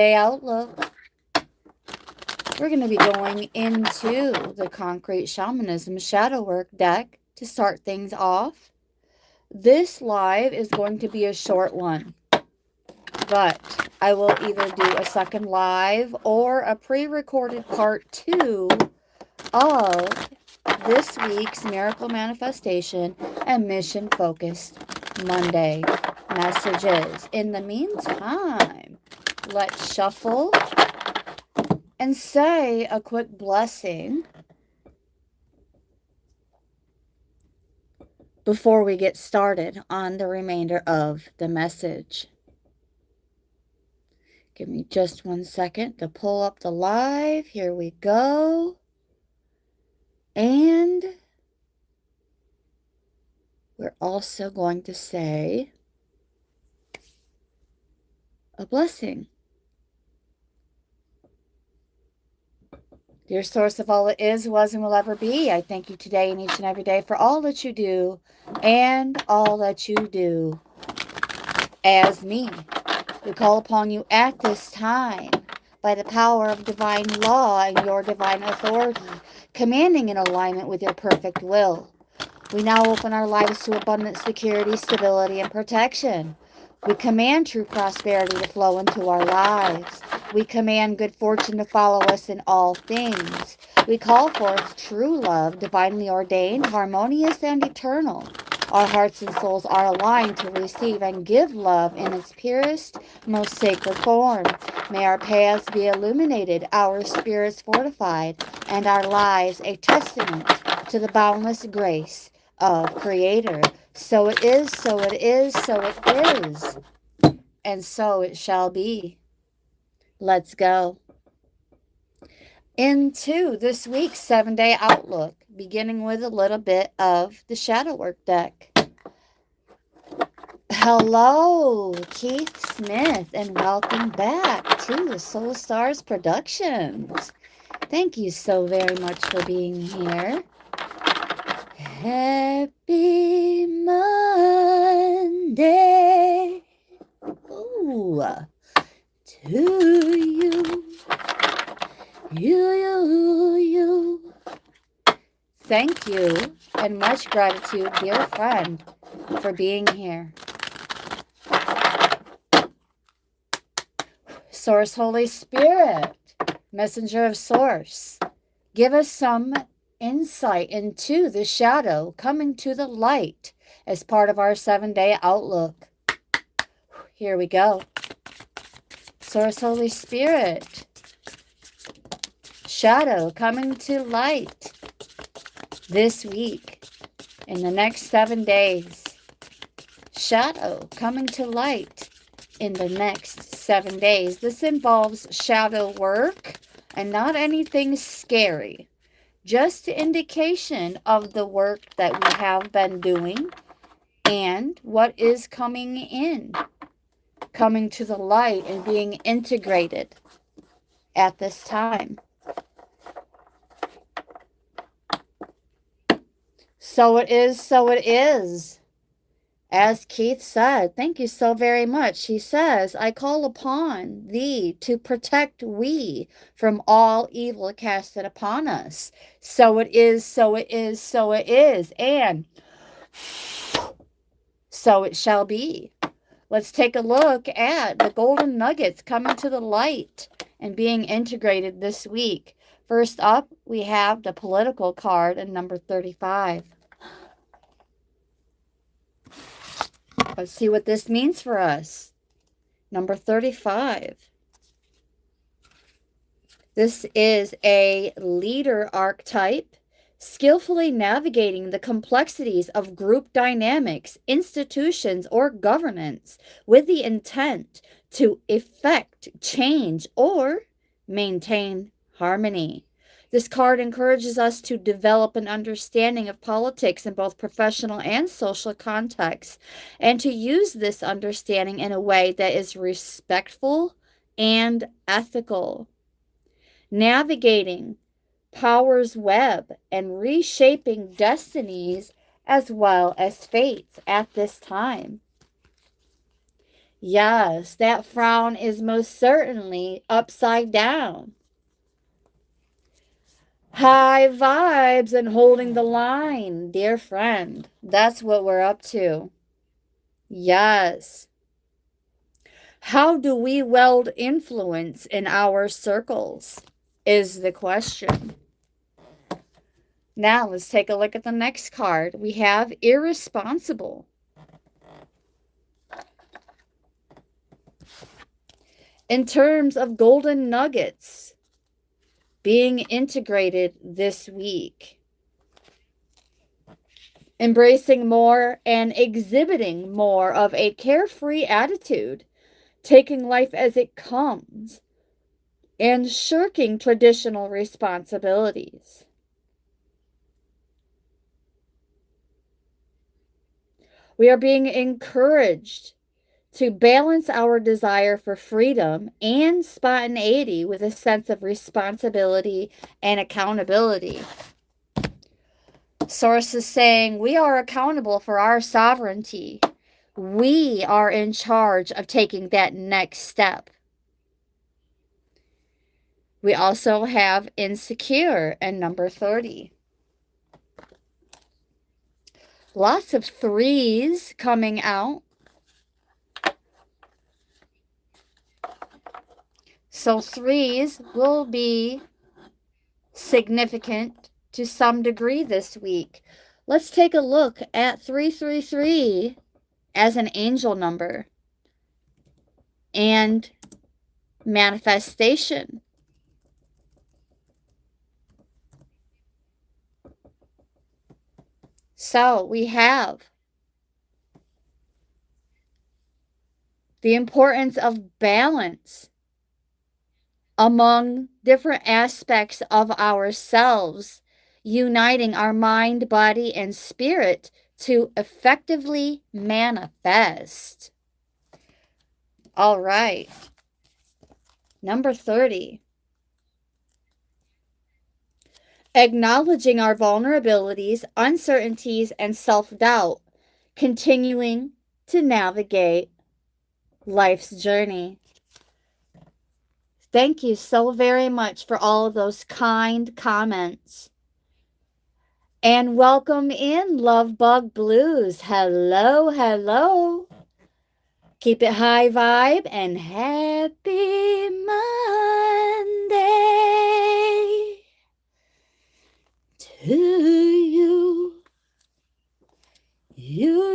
Day outlook. We're going to be going into the Concrete Shamanism Shadow Work deck to start things off. This live is going to be a short one, but I will either do a second live or a pre-recorded part 2 of this week's Miracle Manifestation and Mission Focused Monday messages. In the meantime, let's shuffle and say a quick blessing before we get started on the remainder of the message. Give me just 1 second to pull up the live. Here we go. And we're also going to say a blessing. Dear source of all that is, was, and will ever be, I thank you today and each and every day for all that you do and all that you do as me. We call upon you at this time by the power of divine law and your divine authority, commanding in alignment with your perfect will. We now open our lives to abundant security, stability, and protection. We command true prosperity to flow into our lives. We command good fortune to follow us in all things. We call forth true love, divinely ordained, harmonious, and eternal. Our hearts and souls are aligned to receive and give love in its purest, most sacred form. May our paths be illuminated, our spirits fortified, and our lives a testament to the boundless grace of Creator. So it is, so it is, so it is, and so it shall be. Let's go into this week's 7-day outlook, beginning with a little bit of the Shadow Work deck. Hello, Keith Smith, and welcome back to Soul Stars Productions. Thank you so very much for being here. Happy Monday. Ooh, to you. You. Thank you and much gratitude, dear friend, for being here. Source Holy Spirit, Messenger of Source, give us some insight into the shadow coming to the light as part of our 7-day outlook. Here we go. Source Holy Spirit, shadow coming to light this week in the next 7 days. Shadow coming to light in the next 7 days. This involves shadow work and not anything scary. Just indication of the work that we have been doing and what is coming in, coming to the light and being integrated at this time. So it is, so it is. As Keith said, thank you so very much. He says, I call upon thee to protect we from all evil casted upon us. So it is, so it is, so it is. And so it shall be. Let's take a look at the golden nuggets coming to the light and being integrated this week. First up, we have the political card in number 35. Let's see what this means for us. Number 35. This is a leader archetype, skillfully navigating the complexities of group dynamics, institutions, or governance with the intent to effect change or maintain harmony. This card encourages us to develop an understanding of politics in both professional and social contexts, and to use this understanding in a way that is respectful and ethical. Navigating power's web and reshaping destinies as well as fates at this time. Yes, that frown is most certainly upside down. High vibes and holding the line, dear friend. That's what we're up to. Yes. How do we weld influence in our circles is the question. Now let's take a look at the next card. We have irresponsible. In terms of golden nuggets being integrated this week, embracing more and exhibiting more of a carefree attitude, taking life as it comes, and shirking traditional responsibilities. We are being encouraged to balance our desire for freedom and spontaneity with a sense of responsibility and accountability. Source is saying we are accountable for our sovereignty. We are in charge of taking that next step. We also have insecure and number 30. Lots of threes coming out. So threes will be significant to some degree this week. Let's take a look at 333 as an angel number and manifestation. So we have the importance of balance among different aspects of ourselves, uniting our mind, body, and spirit to effectively manifest. All right. Number 30. Acknowledging our vulnerabilities, uncertainties, and self-doubt, continuing to navigate life's journey. Thank you so very much for all of those kind comments. And welcome in, Lovebug Blues. Hello, hello. Keep it high vibe and happy Monday to you. You.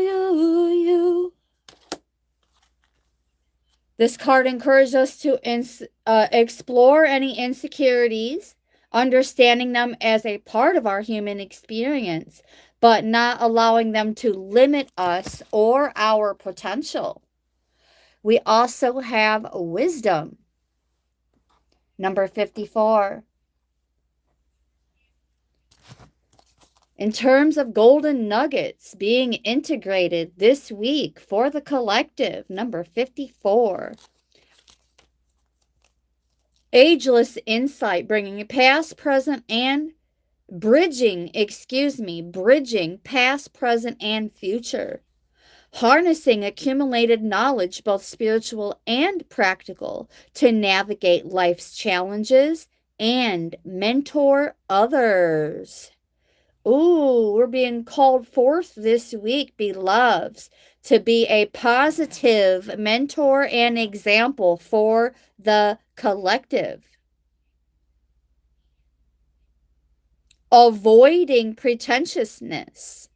This card encourages us to explore any insecurities, understanding them as a part of our human experience, but not allowing them to limit us or our potential. We also have wisdom. Number 54. In terms of golden nuggets being integrated this week for the collective, number 54. Ageless insight, bringing past, present, and bridging past, present, and future. Harnessing accumulated knowledge, both spiritual and practical, to navigate life's challenges and mentor others. Ooh, we're being called forth this week, beloveds, to be a positive mentor and example for the collective. Avoiding pretentiousness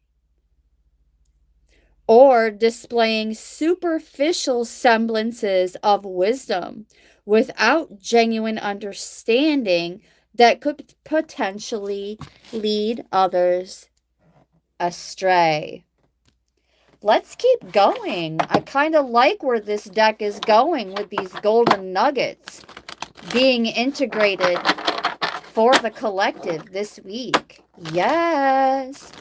or displaying superficial semblances of wisdom without genuine understanding that could potentially lead others astray. Let's keep going. I kind of like where this deck is going with these golden nuggets being integrated for the collective this week. Yes.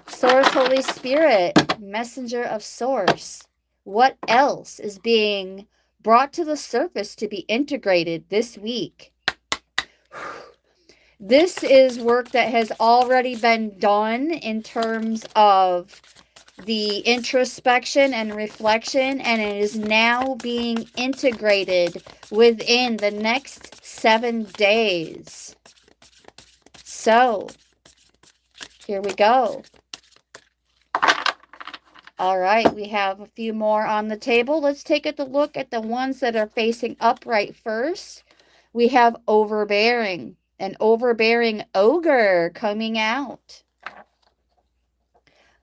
Source, Holy Spirit, messenger of Source. What else is being brought to the surface to be integrated this week? This is work that has already been done in terms of the introspection and reflection, and it is now being integrated within the next 7 days. So, here we go. All right, we have a few more on the table. Let's take a look at the ones that are facing upright first. We have overbearing, an overbearing ogre coming out.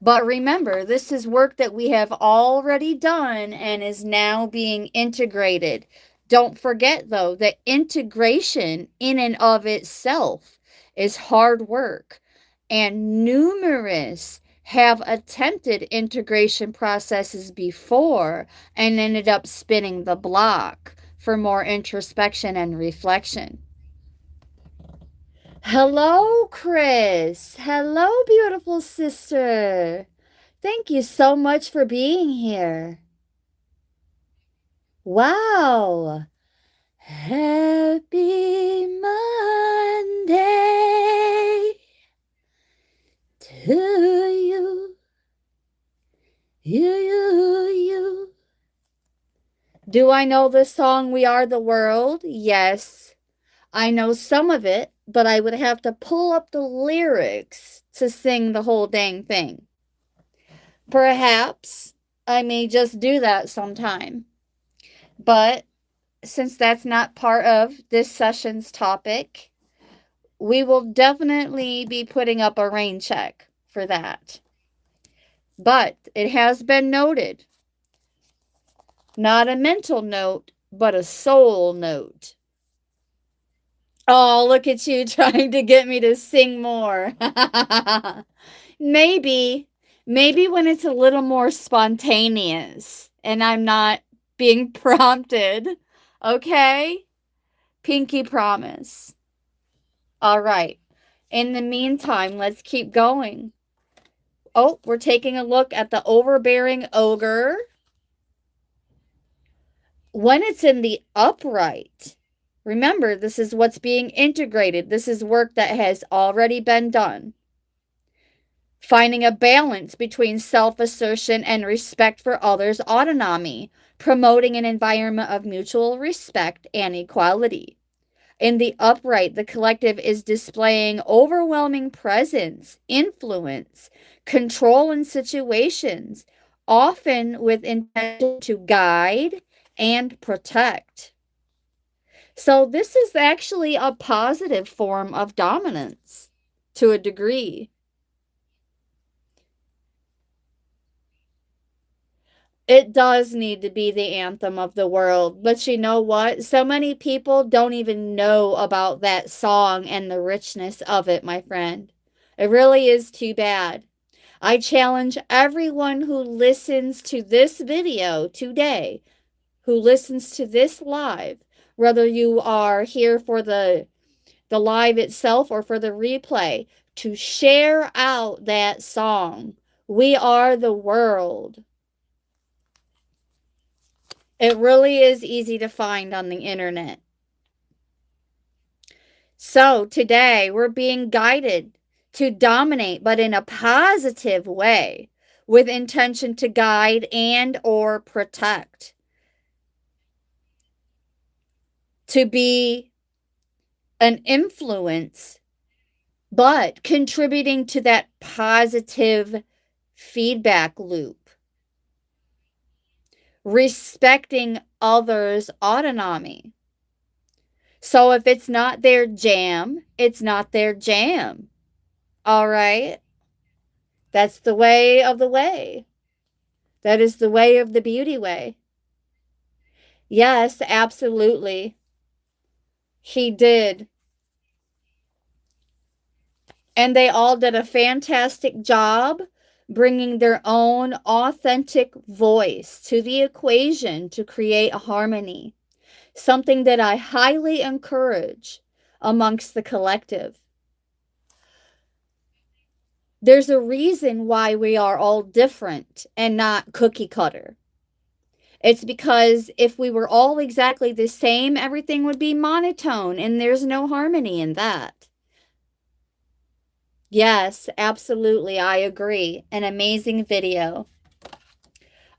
But remember, this is work that we have already done and is now being integrated. Don't forget, though, that integration in and of itself is hard work, and numerous have attempted integration processes before and ended up spinning the block for more introspection and reflection. Hello, Chris. Hello, beautiful sister. Thank you so much for being here. Wow. Happy Monday to you. You. Do I know the song We Are the World? Yes. I know some of it, but I would have to pull up the lyrics to sing the whole dang thing. Perhaps I may just do that sometime. But since that's not part of this session's topic, we will definitely be putting up a rain check for that. But it has been noted, not a mental note, but a soul note. Oh, look at you trying to get me to sing more. Maybe when it's a little more spontaneous and I'm not being prompted. Okay? Pinky promise. All right. In the meantime, let's keep going. Oh, we're taking a look at the overbearing ogre. When it's in the upright, remember, this is what's being integrated. This is work that has already been done. Finding a balance between self-assertion and respect for others' autonomy, promoting an environment of mutual respect and equality. In the upright, the collective is displaying overwhelming presence, influence, control in situations, often with intention to guide and protect. So this is actually a positive form of dominance to a degree. It does need to be the anthem of the world. But you know what? So many people don't even know about that song and the richness of it, my friend. It really is too bad. I challenge everyone who listens to this video today, who listens to this live, whether you are here for the live itself or for the replay, to share out that song. We Are the World. It really is easy to find on the internet. So today we're being guided to dominate, but in a positive way, with intention to guide and or protect. To be an influence, but contributing to that positive feedback loop. Respecting others' autonomy. So if it's not their jam, it's not their jam. All right? That's the way of the way. That is the way of the beauty way. Yes, absolutely. He did. And they all did a fantastic job bringing their own authentic voice to the equation to create a harmony, something that I highly encourage amongst the collective. There's a reason why we are all different and not cookie cutter. It's because if we were all exactly the same, everything would be monotone, and there's no harmony in that. Yes, absolutely. I agree. An amazing video.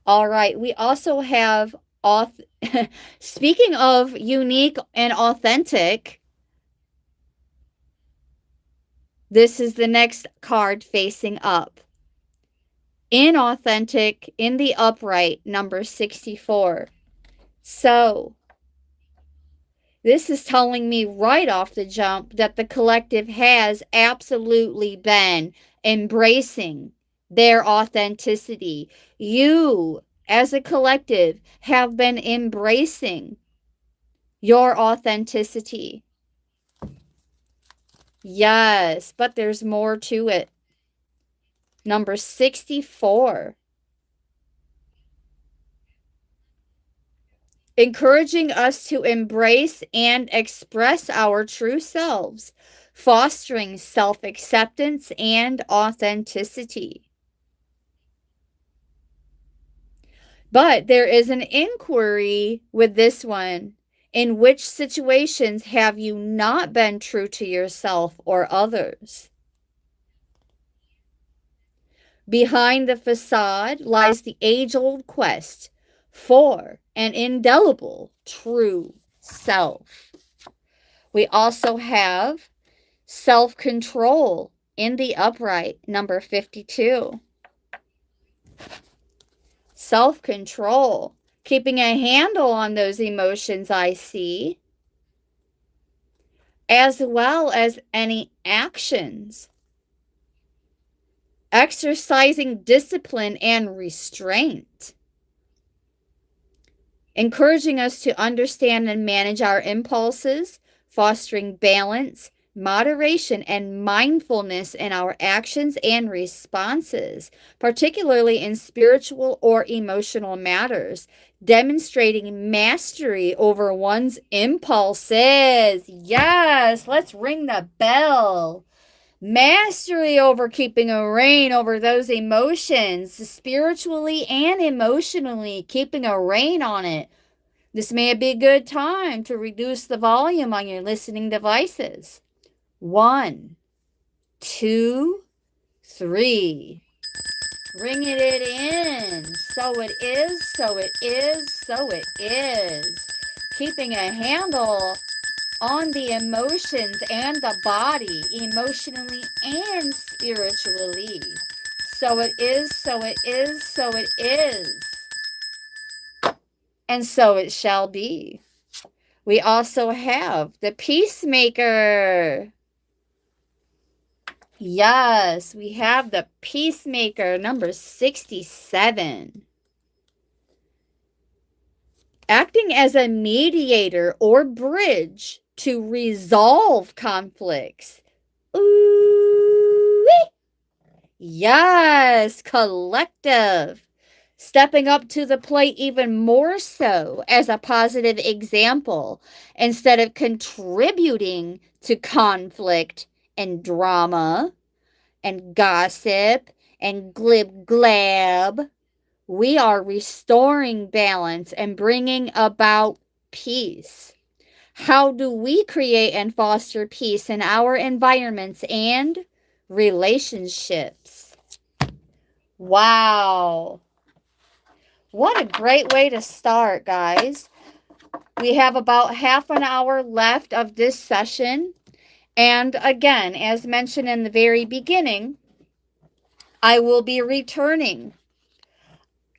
All right. We also have speaking of unique and authentic, this is the next card facing up. Inauthentic in the upright, number 64. So, this is telling me right off the jump that the collective has absolutely been embracing their authenticity. You, as a collective, have been embracing your authenticity. Yes, but there's more to it. Number 64. Encouraging us to embrace and express our true selves, fostering self-acceptance and authenticity. But there is an inquiry with this one. In which situations have you not been true to yourself or others? Behind the facade lies the age-old quest for an indelible true self. We also have self-control in the upright, number 52. Self-control, keeping a handle on those emotions I see, as well as any actions. Exercising discipline and restraint. Encouraging us to understand and manage our impulses, fostering balance, moderation, and mindfulness in our actions and responses, particularly in spiritual or emotional matters, demonstrating mastery over one's impulses. Yes, let's ring the bell. Mastery over keeping a rein over those emotions, spiritually and emotionally, keeping a rein on it. This may be a good time to reduce the volume on your listening devices. 1, 2, 3. Ringing it in. So it is, so it is, so it is. Keeping a handle on the emotions and the body, emotionally and spiritually. So it is, so it is, so it is. And so it shall be. We also have the peacemaker. Yes, we have the peacemaker, number 67. Acting as a mediator or bridge to resolve conflicts. Ooh, yes, collective. Stepping up to the plate even more so as a positive example instead of contributing to conflict and drama and gossip and glib glab. We are restoring balance and bringing about peace. How do we create and foster peace in our environments and relationships? Wow. What a great way to start, guys. We have about half an hour left of this session. And again, as mentioned in the very beginning, I will be returning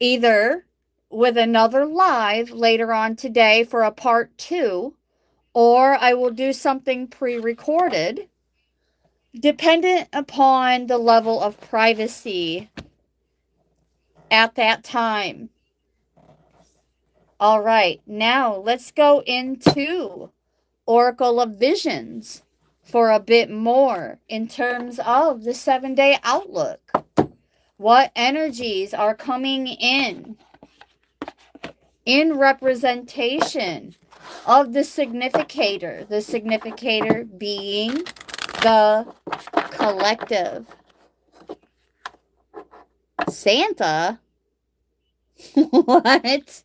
either with another live later on today for a part 2, or I will do something pre-recorded, dependent upon the level of privacy at that time. All right, now let's go into Oracle of Visions for a bit more in terms of the 7-day outlook. What energies are coming in representation of the significator being the collective. Santa? What?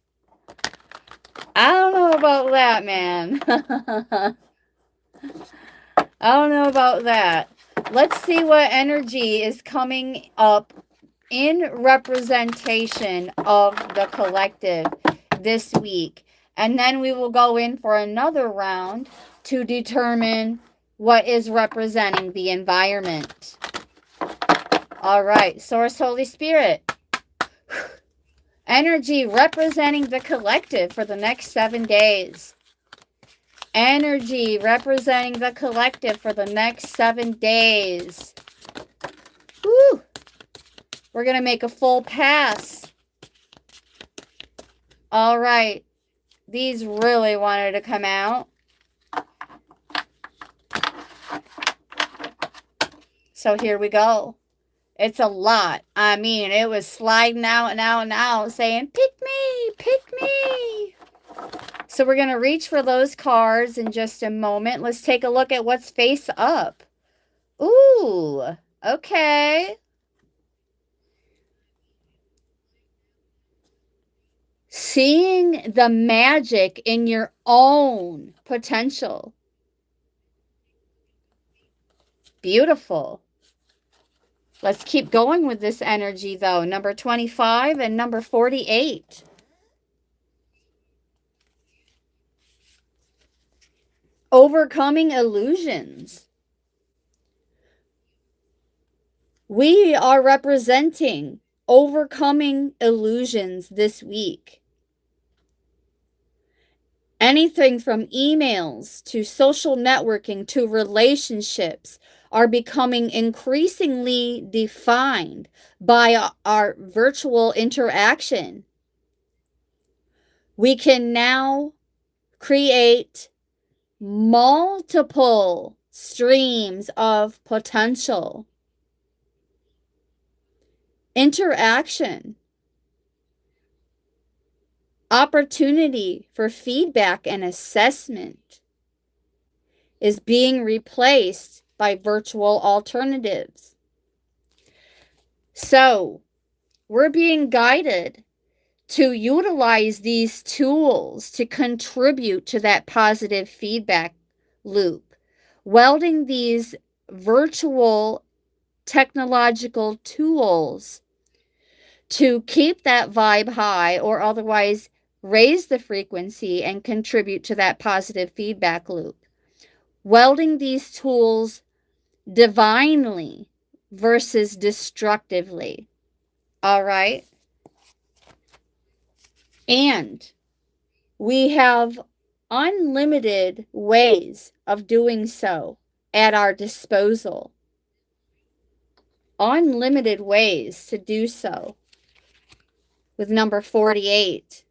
I don't know about that, man. I don't know about that. Let's see what energy is coming up in representation of the collective this week. And then we will go in for another round to determine what is representing the environment. All right, Source Holy Spirit. Energy representing the collective for the next 7 days. Energy representing the collective for the next 7 days. Woo! We're going to make a full pass. All right. These really wanted to come out. So here we go. It's a lot. I mean, it was sliding out and out and out saying, pick me, pick me. So we're going to reach for those cards in just a moment. Let's take a look at what's face up. Ooh, okay. Seeing the magic in your own potential. Beautiful. Let's keep going with this energy, though. Number 25 and number 48. Overcoming illusions. We are representing overcoming illusions this week. Anything from emails to social networking to relationships are becoming increasingly defined by our virtual interaction. We can now create multiple streams of potential. Interaction. Opportunity for feedback and assessment is being replaced by virtual alternatives. So, we're being guided to utilize these tools to contribute to that positive feedback loop, welding these virtual technological tools to keep that vibe high or otherwise raise the frequency and contribute to that positive feedback loop. Welding these tools divinely versus destructively. All right? And we have unlimited ways of doing so at our disposal. Unlimited ways to do so. With number 48.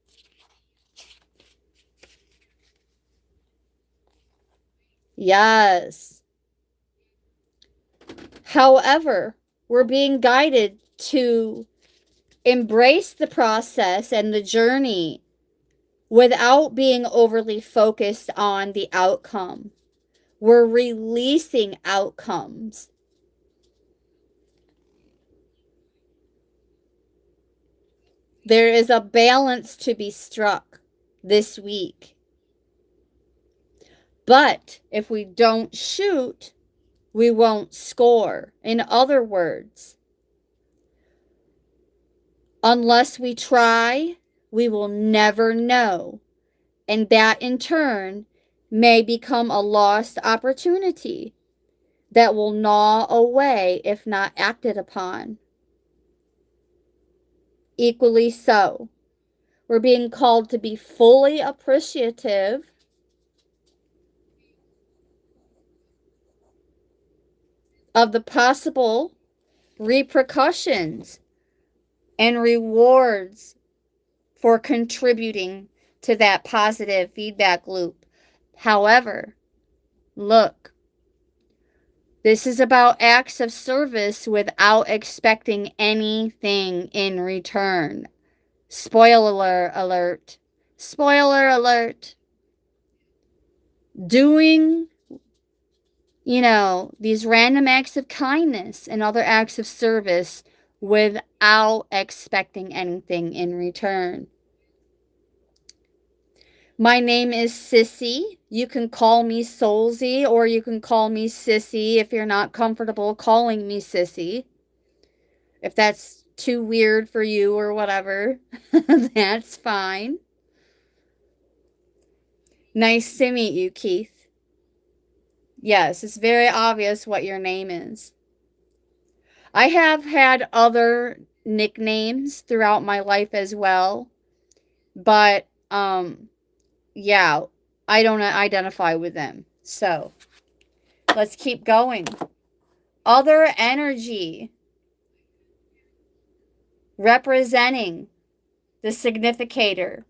Yes. However, we're being guided to embrace the process and the journey without being overly focused on the outcome. We're releasing outcomes. There is a balance to be struck this week. But if we don't shoot, we won't score. In other words, unless we try, we will never know. And that in turn may become a lost opportunity that will gnaw away if not acted upon. Equally so, we're being called to be fully appreciative of the possible repercussions and rewards for contributing to that positive feedback loop. However, look, this is about acts of service without expecting anything in return. Spoiler alert. Spoiler alert. Doing these random acts of kindness and other acts of service without expecting anything in return. My name is Sissy. You can call me Soulsy, or you can call me Sissy if you're not comfortable calling me Sissy. If that's too weird for you or whatever, that's fine. Nice to meet you, Keith. Yes, it's very obvious what your name is. I have had other nicknames throughout my life as well, but yeah, I don't identify with them. So, let's keep going. Other energy representing the significator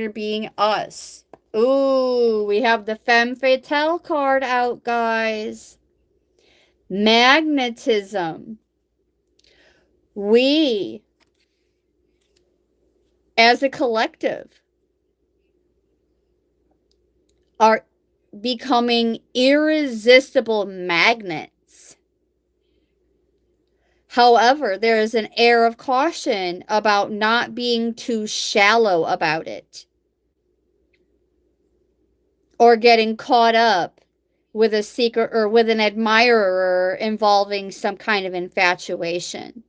being us. Ooh, we have the Femme Fatale card out, guys. Magnetism. We, as a collective, are becoming irresistible magnets. However, there is an air of caution about not being too shallow about it, or getting caught up with a secret or with an admirer involving some kind of infatuation.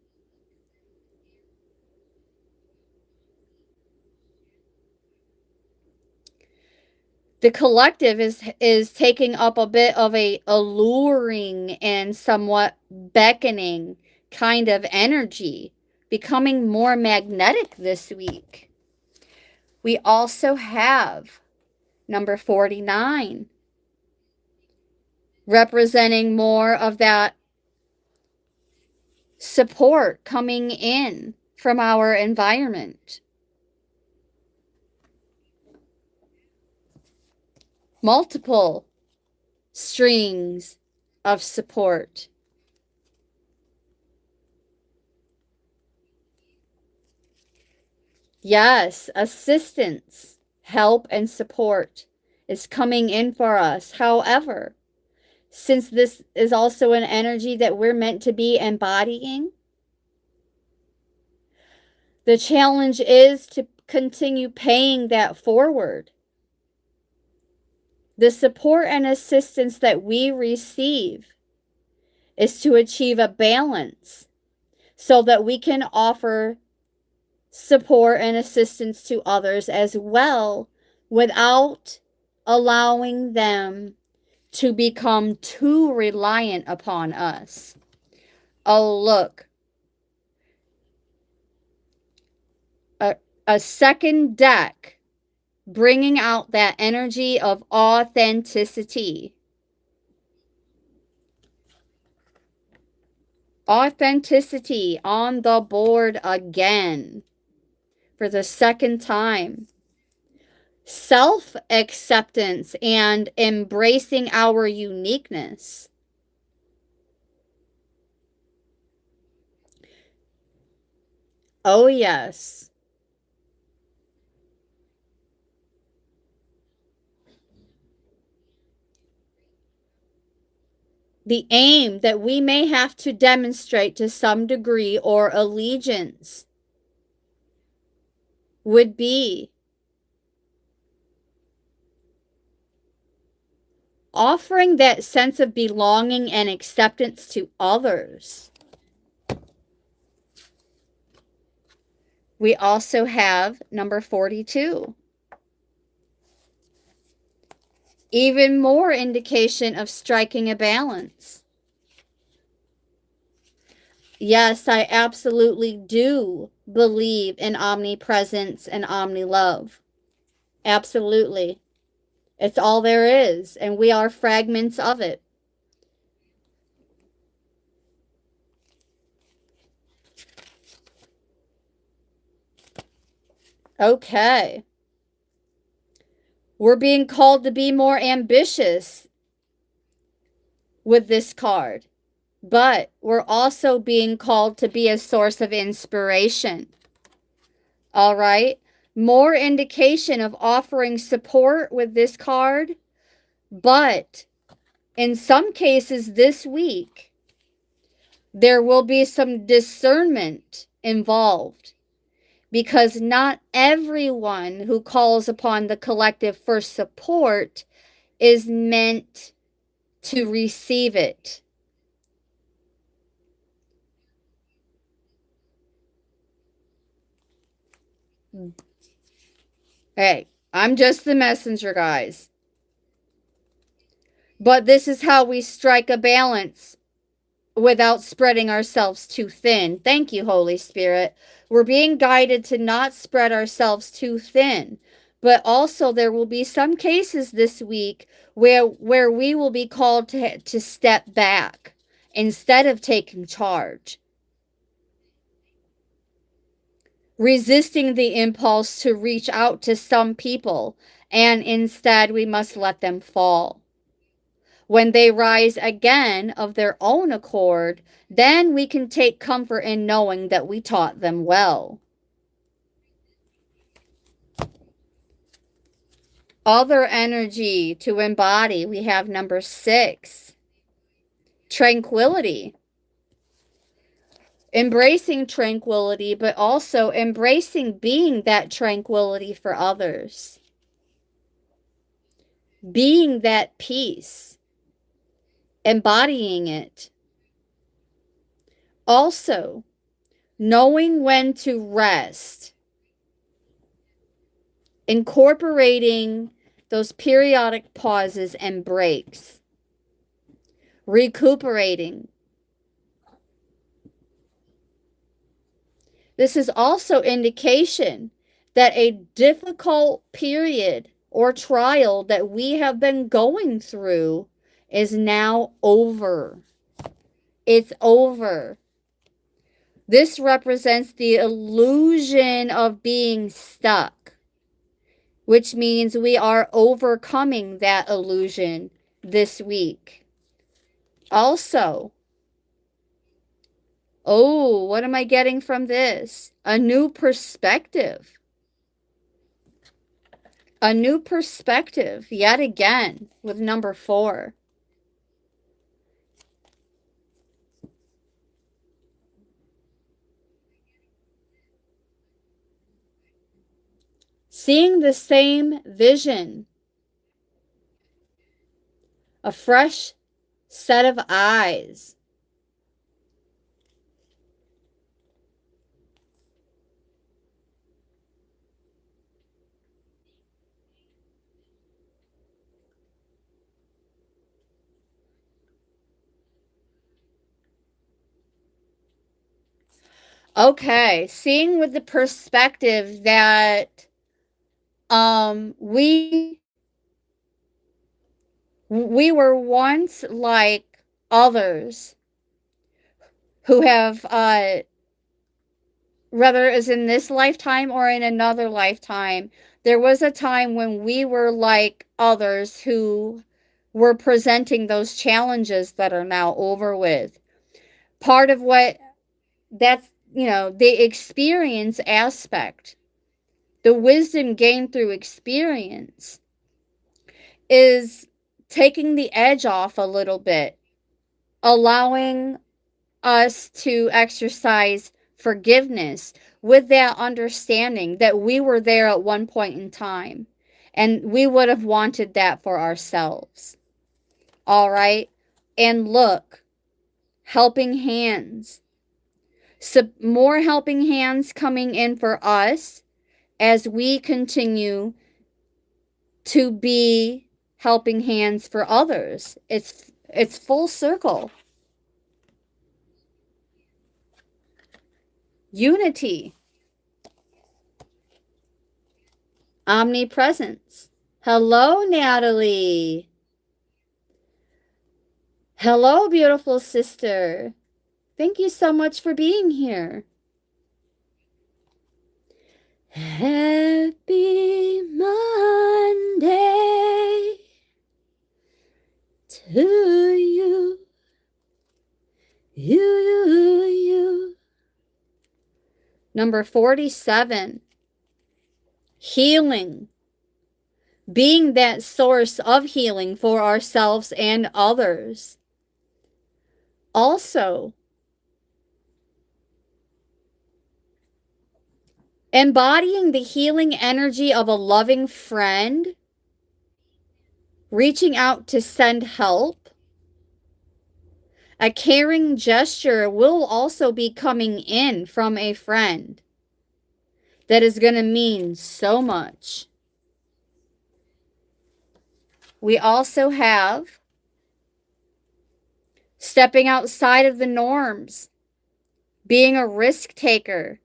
The collective is taking up a bit of a alluring and somewhat beckoning kind of energy, becoming more magnetic this week. We also have number 49, representing more of that support coming in from our environment. Multiple strings of support. Yes, assistance, help, and support is coming in for us. However, since this is also an energy that we're meant to be embodying, the challenge is to continue paying that forward. The support and assistance that we receive is to achieve a balance so that we can offer support and assistance to others as well without allowing them to become too reliant upon us. Oh, look. A second deck bringing out that energy of authenticity. Authenticity on the board again for the second time. Self-acceptance and embracing our uniqueness. Oh, yes. The aim that we may have to demonstrate to some degree or allegiance would be offering that sense of belonging and acceptance to others. We also have number 42. Even more indication of striking a balance. Yes, I absolutely do believe in omnipresence and omni-love. Absolutely. It's all there is, and we are fragments of it. Okay. We're being called to be more ambitious with this card, but we're also being called to be a source of inspiration. All right? More indication of offering support with this card, but in some cases this week, there will be some discernment involved because not everyone who calls upon the collective for support is meant to receive it. Hey, I'm just the messenger, guys. But this is how we strike a balance without spreading ourselves too thin. Thank you, Holy Spirit. We're being guided to not spread ourselves too thin. But also there will be some cases this week where we will be called to step back instead of taking charge. Resisting the impulse to reach out to some people, and instead we must let them fall. When they rise again of their own accord, then we can take comfort in knowing that we taught them well. Other energy to embody, we have number 6, tranquility. Embracing tranquility, but also embracing being that tranquility for others. Being that peace. Embodying it. Also, knowing when to rest. Incorporating those periodic pauses and breaks. Recuperating. This is also indication that a difficult period or trial that we have been going through is now over. It's over. This represents the illusion of being stuck, which means we are overcoming that illusion this week. Also, oh, what am I getting from this? A new perspective. A new perspective, yet again, with number 4. Seeing the same vision. A fresh set of eyes. Okay, seeing with the perspective that we were once like others who have whether it was in this lifetime or in another lifetime, there was a time when we were like others who were presenting those challenges that are now over with. Part of what that's, the experience aspect, the wisdom gained through experience is taking the edge off a little bit, allowing us to exercise forgiveness with that understanding that we were there at one point in time and we would have wanted that for ourselves. All right. And look, helping hands. So more helping hands coming in for us as we continue to be helping hands for others. It's full circle. Unity. Omnipresence. Hello, Natalie. Hello, beautiful sister. Thank you so much for being here. Happy Monday to you. You. Number 47. Healing. Being that source of healing for ourselves and others. Also, Embodying the healing energy of a loving friend, reaching out to send help. A caring gesture will also be coming in from a friend that is going to mean so much. We also have stepping outside of the norms, being a risk taker,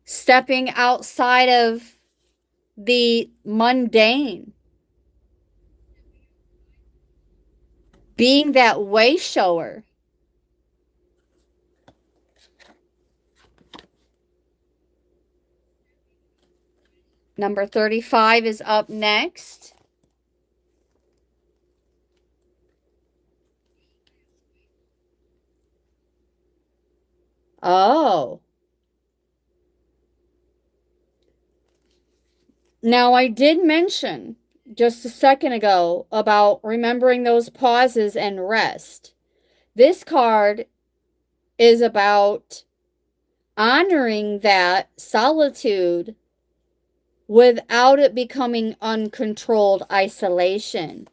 stepping outside of the mundane, being that way shower. Number 35 is up next. Oh. Now, I did mention just a second ago about remembering those pauses and rest. This card is about honoring that solitude without it becoming uncontrolled isolation.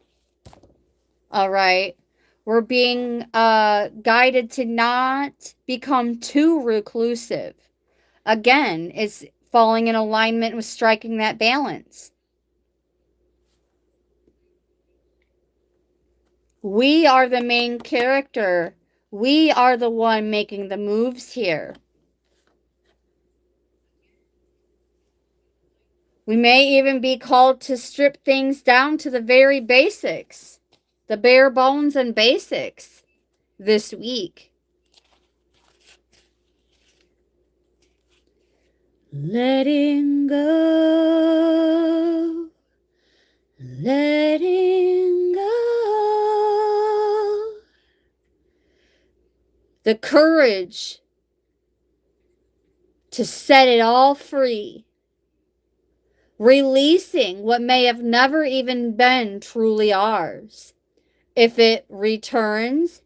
All right. We're being guided to not become too reclusive. Again, it's falling in alignment with striking that balance. We are the main character. We are the one making the moves here. We may even be called to strip things down to the very basics, the bare bones and basics this week. Letting go, letting go. The courage to set it all free. Releasing what may have never even been truly ours, if it returns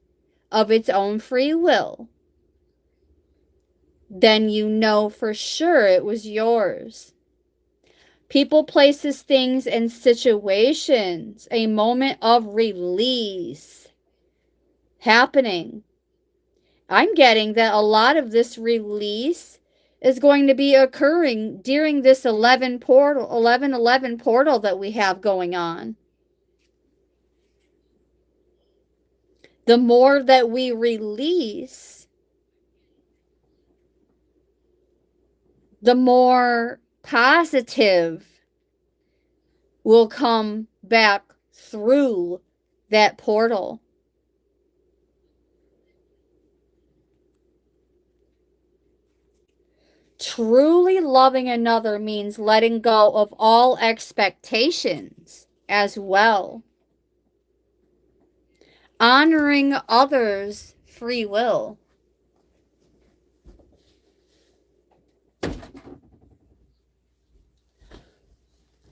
of its own free will, then you know for sure it was yours. People, places, things, and situations, a moment of release happening. I'm getting that a lot of this release is going to be occurring during this 11-11 portal that we have going on. The more that we release, the more positive will come back through that portal. Truly loving another means letting go of all expectations as well. Honoring others' free will.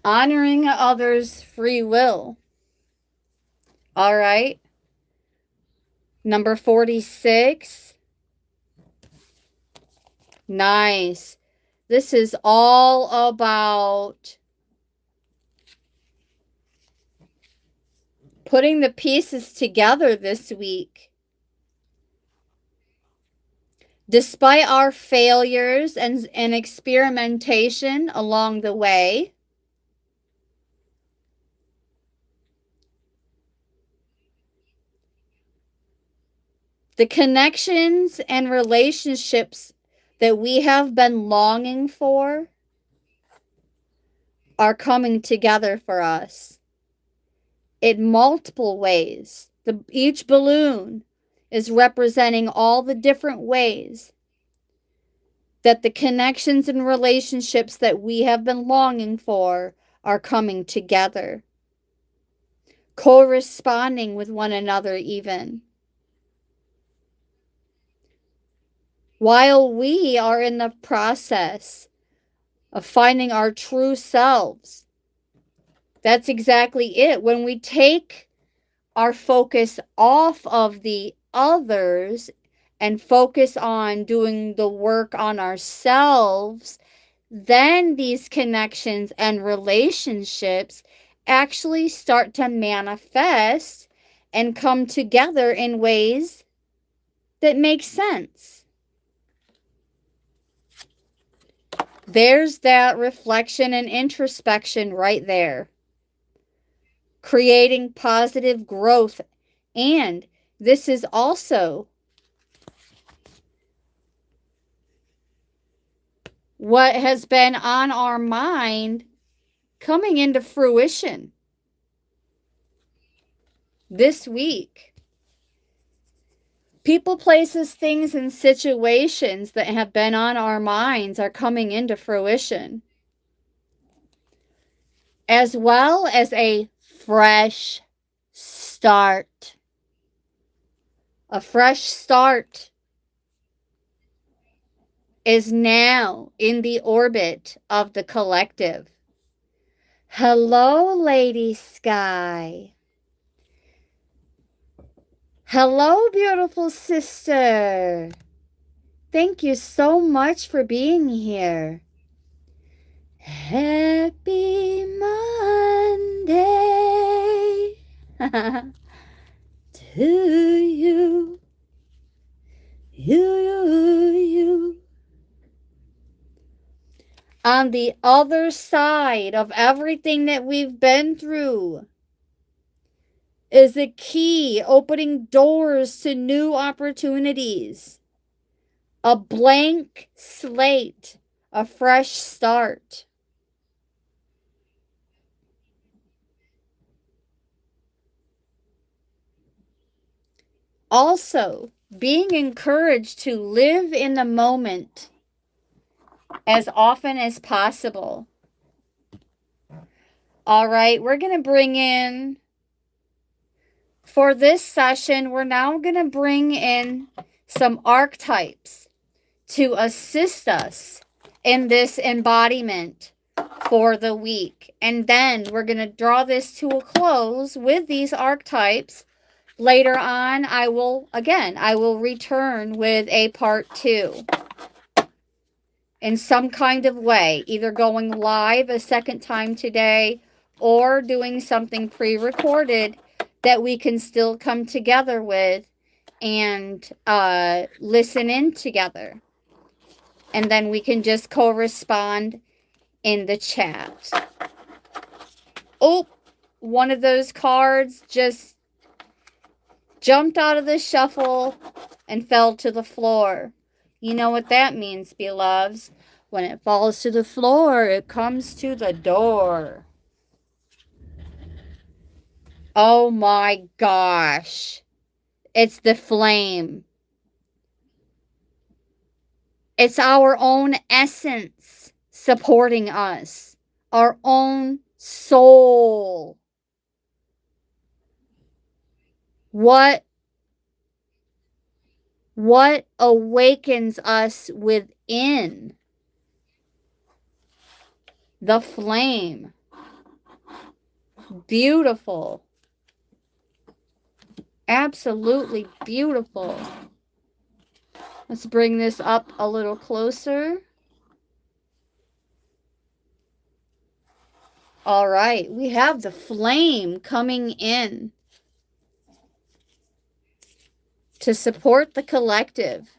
Honoring others' free will. All right. Number 46. Nice. This is all about putting the pieces together this week. Despite our failures and experimentation along the way, the connections and relationships that we have been longing for are coming together for us in multiple ways. Each balloon is representing all the different ways that the connections and relationships that we have been longing for are coming together, corresponding with one another even. While we are in the process of finding our true selves, that's exactly it. When we take our focus off of the others and focus on doing the work on ourselves, then these connections and relationships actually start to manifest and come together in ways that make sense. There's that reflection and introspection right there, creating positive growth. And this is also what has been on our mind coming into fruition this week. People, places, things, and situations that have been on our minds are coming into fruition, as well as a fresh start. A fresh start is now in the orbit of the collective. Hello, Lady Sky. Hello, beautiful sister. Thank you so much for being here. Happy Monday to you. You. On the other side of everything that we've been through is a key opening doors to new opportunities. A blank slate, a fresh start. Also, being encouraged to live in the moment as often as possible. All right, we're going to bring in, for this session, we're now going to bring in some archetypes to assist us in this embodiment for the week. And then we're going to draw this to a close with these archetypes. Later on, I will return with a part 2 in some kind of way, either going live a second time today or doing something pre-recorded that we can still come together with and listen in together. And then we can just correspond in the chat. Oh, one of those cards just jumped out of the shuffle and fell to the floor. You know what that means, beloveds. When it falls to the floor, it comes to the door. Oh my gosh. It's the flame. It's our own essence supporting us. Our own soul. What awakens us within? The flame. Beautiful. Absolutely beautiful. Let's bring this up a little closer. All right, we have the flame coming in to support the collective.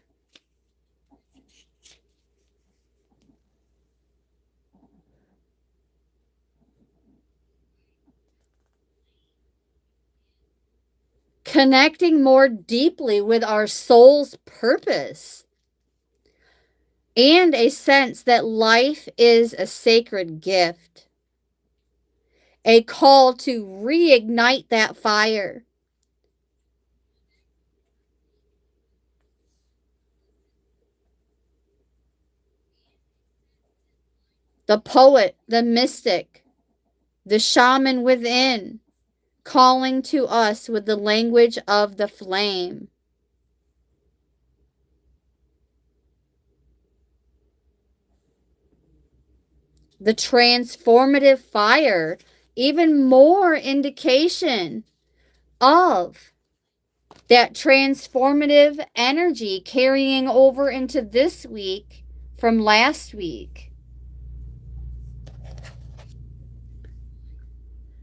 Connecting more deeply with our soul's purpose and a sense that life is a sacred gift. A call to reignite that fire. The poet, the mystic, the shaman within, calling to us with the language of the flame. The transformative fire, even more indication of That transformative energy carrying over into this week from last week.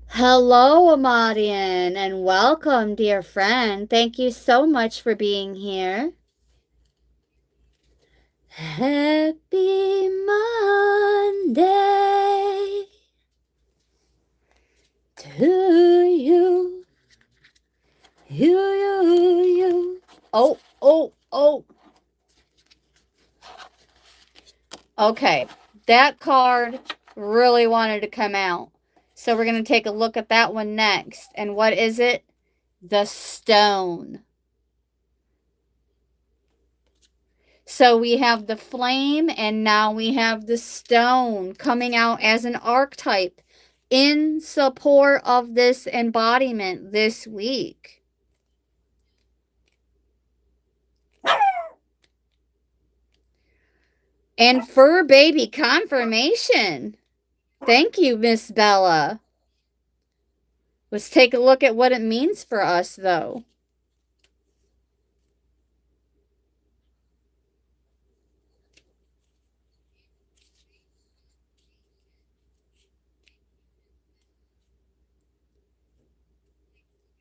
Hello, Amadian, and welcome, dear friend. Thank you so much for being here. Happy Monday to you. You. Oh. Okay, that card really wanted to come out. So we're going to take a look at that one next. And what is it? The stone. So we have the flame and now we have the stone coming out as an archetype in support of this embodiment this week. And fur baby confirmation. Thank you, Miss Bella. Let's take a look at what it means for us, though.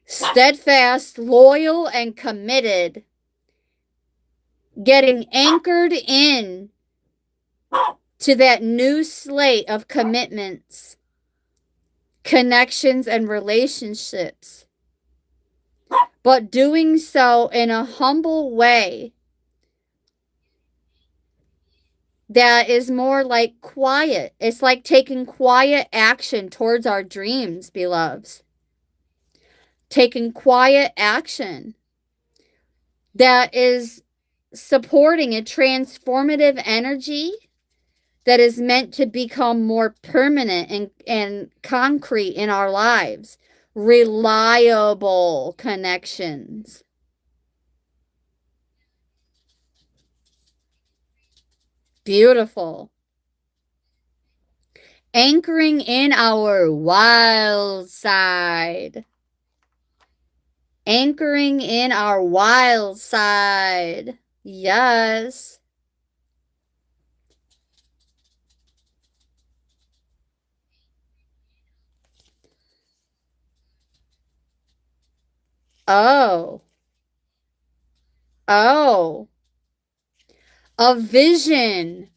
Steadfast, loyal, and committed. Getting anchored in to that new slate of commitments, connections, and relationships. But doing so in a humble way that is more like quiet. It's like taking quiet action towards our dreams, beloveds. Taking quiet action that is supporting a transformative energy that is meant to become more permanent and concrete in our lives. Reliable connections. Beautiful. Anchoring in our wild side. Anchoring in our wild side. Yes. Oh. A vision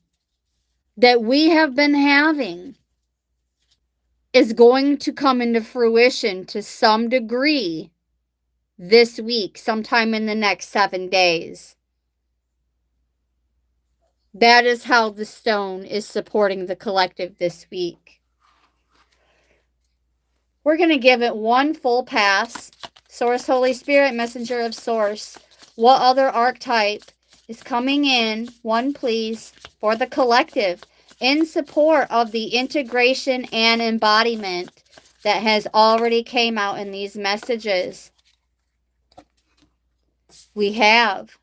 that we have been having is going to come into fruition to some degree this week, sometime in the next 7 days. That is how the stone is supporting the collective this week. We're going to give it one full pass. Source, Holy Spirit, Messenger of Source. What other archetype is coming in? One, please, for the collective in support of the integration and embodiment that has already came out in these messages. We have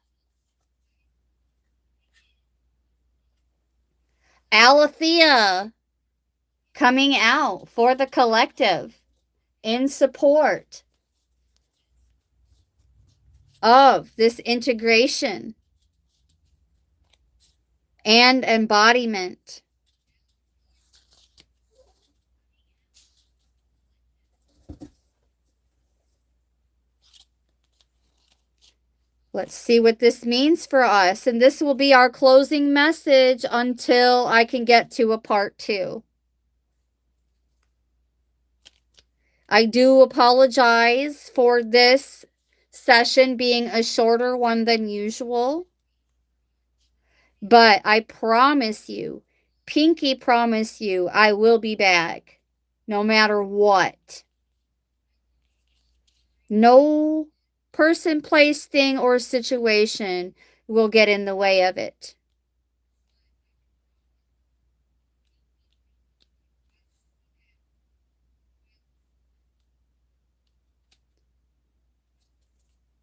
Aletheia coming out for the collective in support of this integration and embodiment. Let's see what this means for us. And this will be our closing message until I can get to a part 2. I do apologize for this session being a shorter one than usual. But I promise you, pinky promise you, I will be back no matter what. No person, place, thing, or situation will get in the way of it.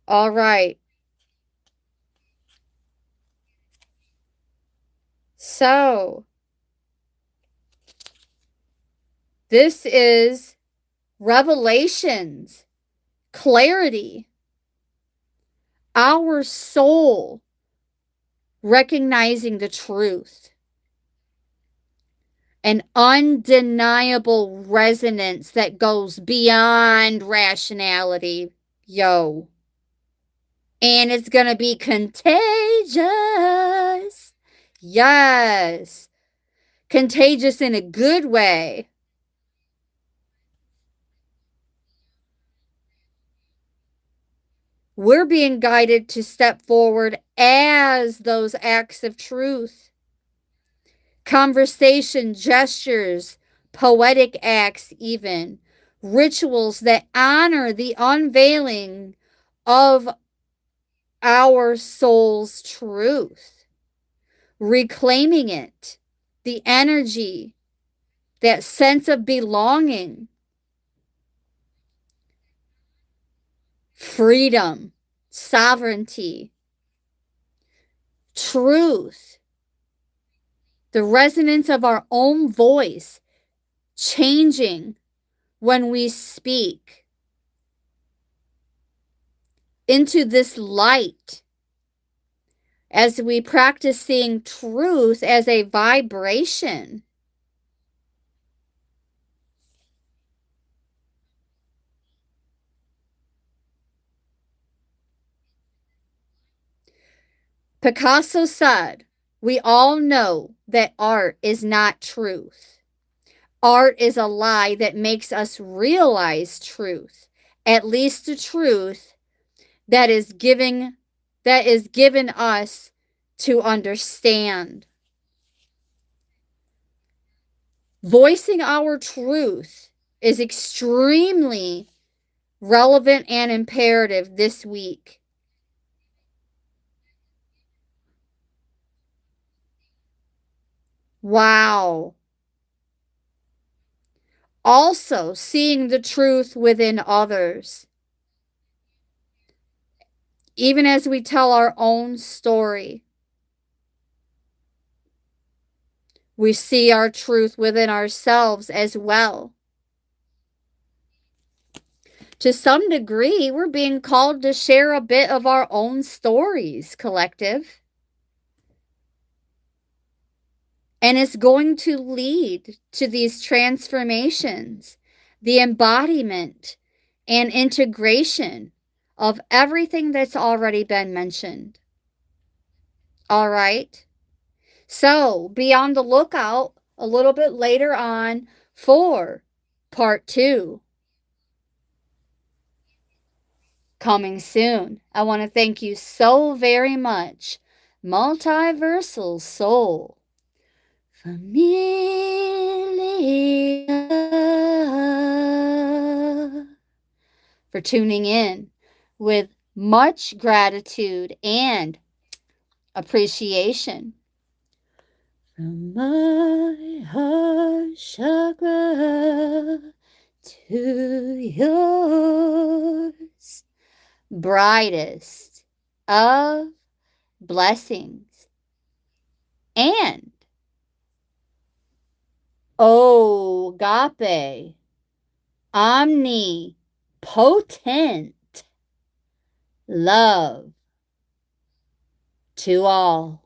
All right. So, this is revelations, clarity, our soul recognizing the truth, an undeniable resonance that goes beyond rationality, yo. And it's going to be contagious. Yes. Contagious in a good way. We're being guided to step forward as those acts of truth. Conversation, gestures, poetic acts, even rituals that honor the unveiling of our soul's truth, reclaiming it, the energy, that sense of belonging, freedom, sovereignty, truth, the resonance of our own voice changing when we speak into this light as we practice seeing truth as a vibration. Picasso said, "We all know that art is not truth. Art is a lie that makes us realize truth, at least the truth that is given us to understand." Voicing our truth is extremely relevant and imperative this week. Wow. Also, seeing the truth within others. Even as we tell our own story, we see our truth within ourselves as well. To some degree, we're being called to share a bit of our own stories, collective. And it's going to lead to these transformations, the embodiment and integration of everything that's already been mentioned. All right. So be on the lookout a little bit later on for part 2. Coming soon. I want to thank you so very much, Multiversal Soul Familia, for tuning in with much gratitude and appreciation. From my heart chakra to yours, brightest of blessings and agape, omnipotent love to all.